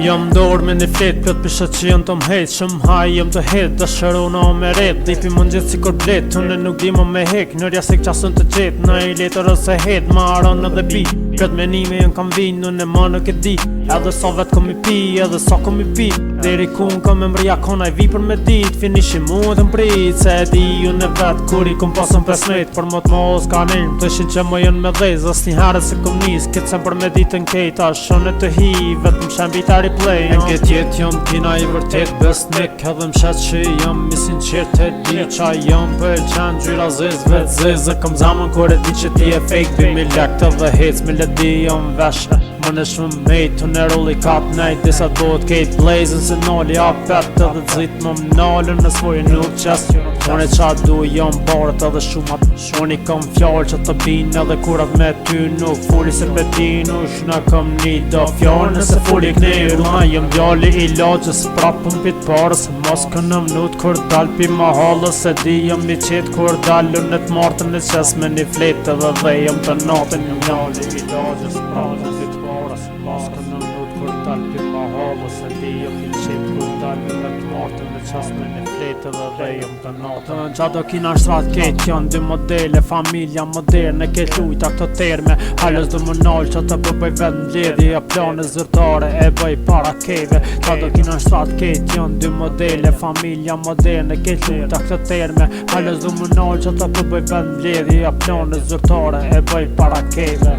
Jom dorë me një flet, plot pishat që jën të mhet. Shumë haj jëm të het, dëshërona o me rep. Dipi më gjithë si kur blet, une nuk di më me hek. Nërja se këqasun të gjet, në i letër ose het. Ma aron edhe pi, plot menime jën kam vinë, une ma nuk e di. Edhe sa vet kom i pi, edhe sa kom i pi. Deri ku në kom e mrija kona i vipër me dit. Finishi mu të mprit, se e di une vet. Kur i kom pasën 15, për mot mos ka njëm. Të ishin që më jën me dhez, as një herë se kom nis. Këtë sem për me ditën kejta, shonë të hi. Vet më shem bita replay. Në këtë jet jom tina i vërtet besnik. Edhe më shet që jom i sinqert e di. Qa jom për qenë gjyra zez, vet zez. E kom zamën kur e di që ti e fake. Bimi lekt edhe hec, me ledi jom veshe. Më në shumë mejt, të në rolli kap nejt. Disa bot kejt blazin se noli apet. Edhe t'zit më m'nallën në svojë nuk qest. Unë e qa du jom barët edhe shumat. Unë i kom fjallë që të bin edhe kurat me ty. Nuk fuli se petinu, shna kom një do fjallë. Nëse fuli këniru, na jem djalli i lagjës. Prapën pit parës, mos kënëm nut kur dal pi ma halës. Se di jem i qet kur dalën në t'martën e qes me një fletë. Edhe dhe jem të natën jem djalli i lagjës. Prapën pit parës, mos kënëm nut kur dal pi ma halës. Se di jem i qet kur dalën në t'martën e qes me një fletë. Edhe dhe jem të natën. Qa do kina shtrat ketë janë dy modele. Familja moderne ke lujta këto terme. Halës do më nalë që të përbëj vetë mbledhje. Plane zërtare e bëj para keve. Qa do kina shtrat ketë janë dy modele. Familja moderne ke lujta këto terme. Halës do më nalë që të përbëj vetë mbledhje. Plane zërtare e bëj para keve.